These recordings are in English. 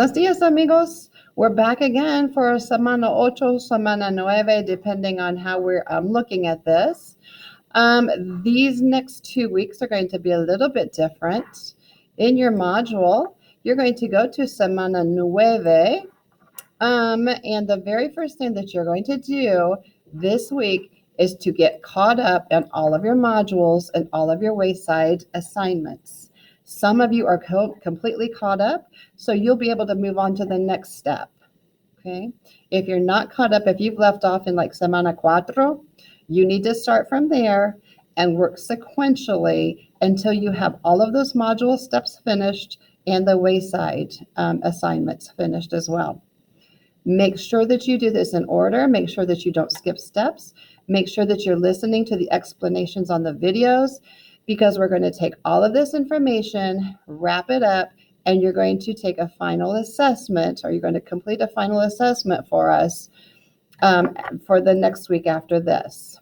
Buenos dias, amigos. We're back again for Semana Ocho, Semana Nueve, depending on how we're looking at this. These next 2 weeks are going to be a little bit different. In your module, you're going to go to Semana Nueve, and the very first thing that you're going to do this week is to get caught up in all of your modules and all of your wayside assignments. Some of you are completely caught up, so you'll be able to move on to the next step. Okay. If you're not caught up, if you've left off in like Semana Cuatro, you need to start from there and work sequentially until you have all of those module steps finished and the wayside assignments finished as well. Make sure that you do this in order. Make sure that you don't skip steps. Make sure that you're listening to the explanations on the videos, because we're going to take all of this information, wrap it up, and you're going to take a final assessment, or you're going to complete a final assessment for us for the next week after this.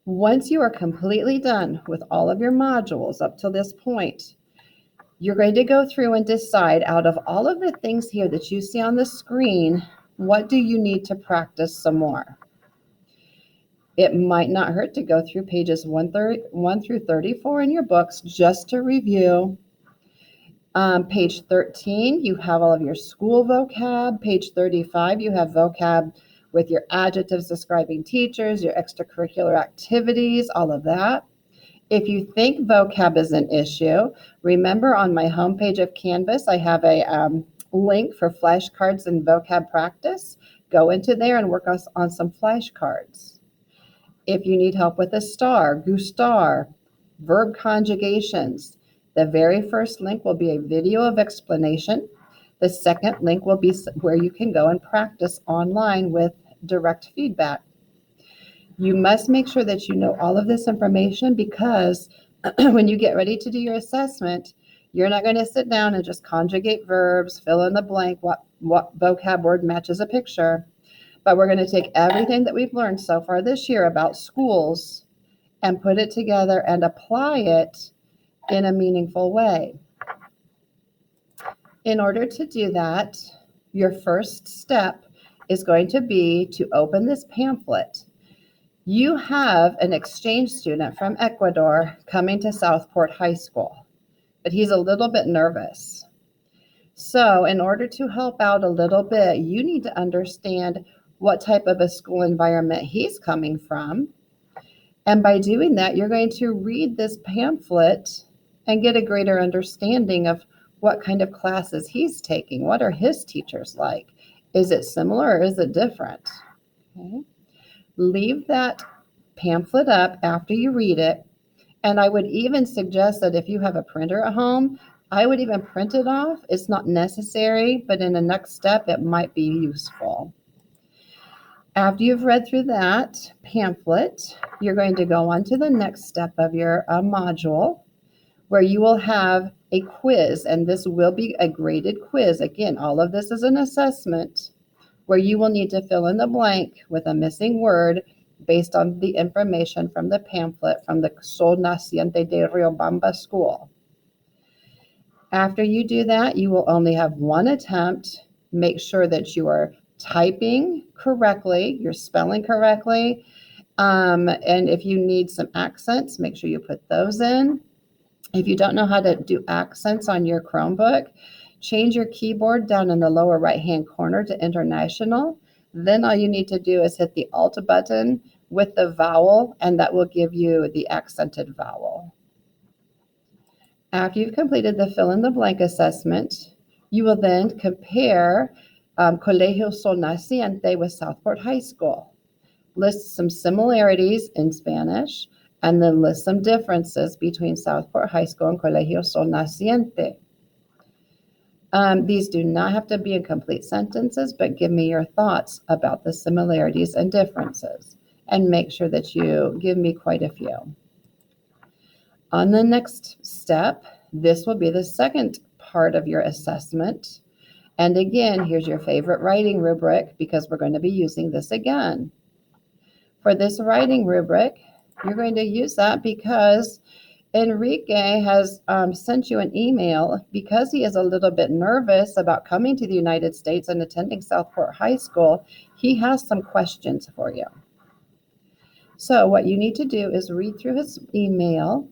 Once you are completely done with all of your modules up to this point, you're going to go through and decide, out of all of the things here that you see on the screen, what do you need to practice some more? It might not hurt to go through pages 1 through 34 in your books just to review. Page 13, you have all of your school vocab. Page 35, you have vocab with your adjectives describing teachers, your extracurricular activities, all of that. If you think vocab is an issue, remember on my homepage of Canvas, I have a link for flashcards and vocab practice. Go into there and work on some flashcards. If you need help with a star, gustar, verb conjugations, the very first link will be a video of explanation. The second link will be where you can go and practice online with direct feedback. You must make sure that you know all of this information, because when you get ready to do your assessment, you're not going to sit down and just conjugate verbs, fill in the blank, what vocab word matches a picture. But we're going to take everything that we've learned so far this year about schools and put it together and apply it in a meaningful way. In order to do that, your first step is going to be to open this pamphlet. You have an exchange student from Ecuador coming to Southport High School, but he's a little bit nervous. So in order to help out a little bit, you need to understand what type of a school environment he's coming from. And by doing that, you're going to read this pamphlet and get a greater understanding of what kind of classes he's taking. What are his teachers like? Is it similar or is it different? Okay. Leave that pamphlet up after you read it. And I would even suggest that if you have a printer at home, I would even print it off. It's not necessary, but in the next step, it might be useful. After you've read through that pamphlet, you're going to go on to the next step of your module, where you will have a quiz, and this will be a graded quiz. Again, all of this is an assessment where you will need to fill in the blank with a missing word based on the information from the pamphlet from the Sol Naciente de Riobamba school. After you do that, you will only have one attempt. Make sure that you are typing correctly, you're spelling correctly, and if you need some accents, make sure you put those in. If you don't know how to do accents on your Chromebook, change your keyboard down in the lower right-hand corner to International. Then all you need to do is hit the Alt button with the vowel, and that will give you the accented vowel. After you've completed the fill-in-the-blank assessment, you will then compare Colegio Sol Naciente with Southport High School. List some similarities in Spanish, and then list some differences between Southport High School and Colegio Sol Naciente. These do not have to be in complete sentences, but give me your thoughts about the similarities and differences, and make sure that you give me quite a few. On the next step, this will be the second part of your assessment. And again, here's your favorite writing rubric, because we're going to be using this again. For this writing rubric, you're going to use that because Enrique has sent you an email because he is a little bit nervous about coming to the United States and attending Southport High School. He has some questions for you. So what you need to do is read through his email,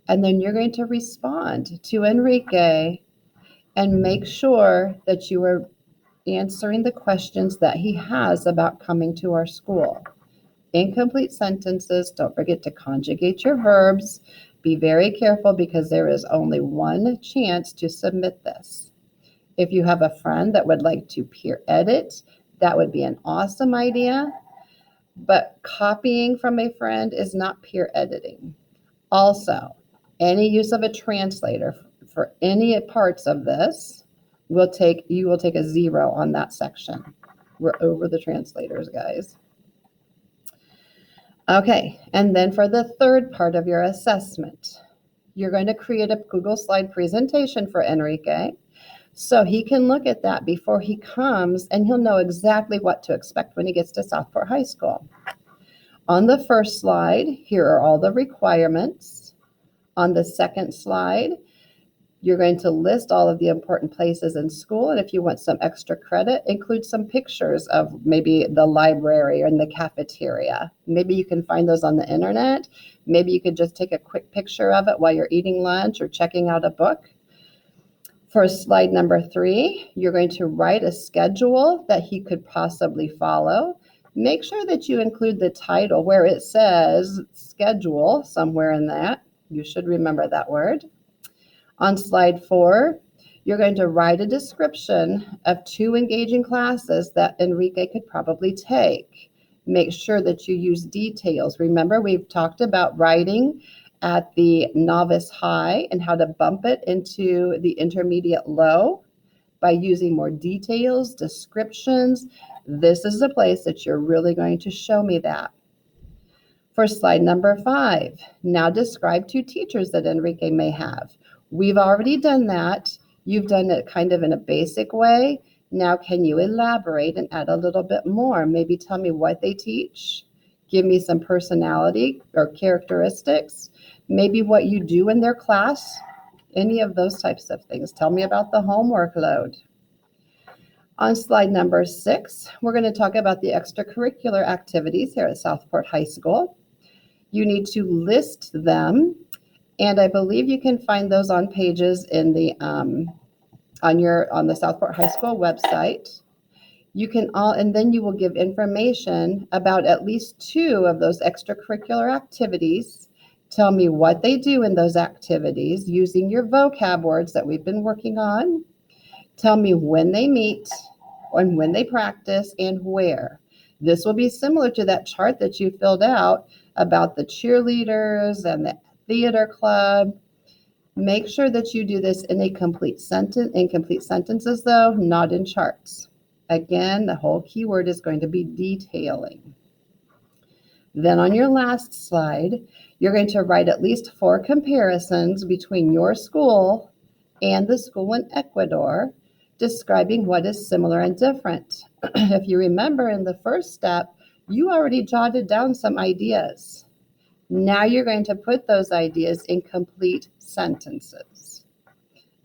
and then you're going to respond to Enrique and make sure that you are answering the questions that he has about coming to our school. Incomplete sentences, don't forget to conjugate your verbs. Be very careful because there is only one chance to submit this. If you have a friend that would like to peer edit, that would be an awesome idea, but copying from a friend is not peer editing. Also, any use of a translator for any parts of this you will take a 0 on that section. We're over the translators, guys. Okay, and then for the third part of your assessment, you're going to create a Google slide presentation for Enrique so he can look at that before he comes, and he'll know exactly what to expect when he gets to Southport High School. On the first slide, here are all the requirements. On the second slide, you're going to list all of the important places in school, and if you want some extra credit, include some pictures of maybe the library or in the cafeteria. Maybe you can find those on the internet. Maybe you could just take a quick picture of it while you're eating lunch or checking out a book. For slide number 3, you're going to write a schedule that he could possibly follow. Make sure that you include the title where it says schedule somewhere in that. You should remember that word. On slide 4, you're going to write a description of 2 engaging classes that Enrique could probably take. Make sure that you use details. Remember, we've talked about writing at the novice high and how to bump it into the intermediate low by using more details, descriptions. This is the place that you're really going to show me that. For slide number 5, now describe 2 teachers that Enrique may have. We've already done that. You've done it kind of in a basic way. Now, can you elaborate and add a little bit more? Maybe tell me what they teach. Give me some personality or characteristics. Maybe what you do in their class. Any of those types of things. Tell me about the homework load. On slide number 6, we're going to talk about the extracurricular activities here at Southport High School. You need to list them. And I believe you can find those on pages in the on the Southport High School website. And then you will give information about at least 2 of those extracurricular activities. Tell me what they do in those activities using your vocab words that we've been working on. Tell me when they meet and when they practice and where. This will be similar to that chart that you filled out about the cheerleaders and the theater club. Make sure that you do this in a complete sentence, in complete sentences though, not in charts. Again, the whole keyword is going to be detailing. Then on your last slide, you're going to write at least 4 comparisons between your school and the school in Ecuador, describing what is similar and different. If you remember in the first step, you already jotted down some ideas. Now you're going to put those ideas in complete sentences.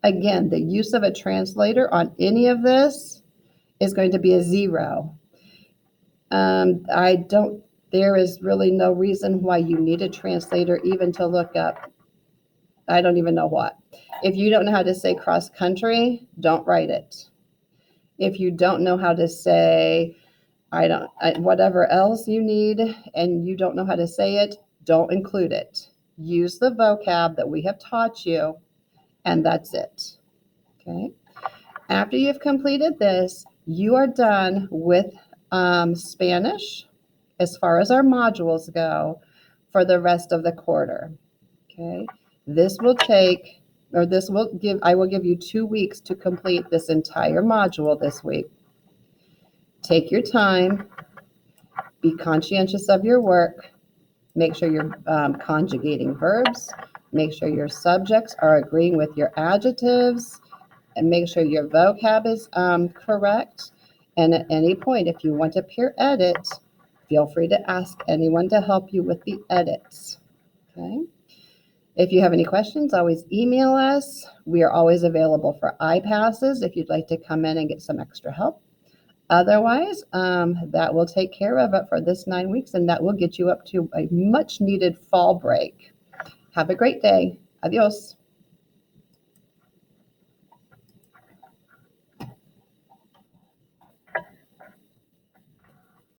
Again, the use of a translator on any of this is going to be a 0. There is really no reason why you need a translator even to look up, I don't even know what. If you don't know how to say cross country, don't write it. If you don't know how to say, whatever else you need and you don't know how to say it, don't include it. Use the vocab that we have taught you, and that's it. Okay. After you've completed this, you are done with Spanish as far as our modules go for the rest of the quarter. Okay. I will give you 2 weeks to complete this entire module this week. Take your time, be conscientious of your work, make sure you're conjugating verbs, make sure your subjects are agreeing with your adjectives, and make sure your vocab is correct. And at any point, if you want to peer edit, feel free to ask anyone to help you with the edits. Okay. If you have any questions, always email us. We are always available for iPasses if you'd like to come in and get some extra help. Otherwise, that will take care of it for this 9 weeks, and that will get you up to a much needed fall break. Have a great day. Adios.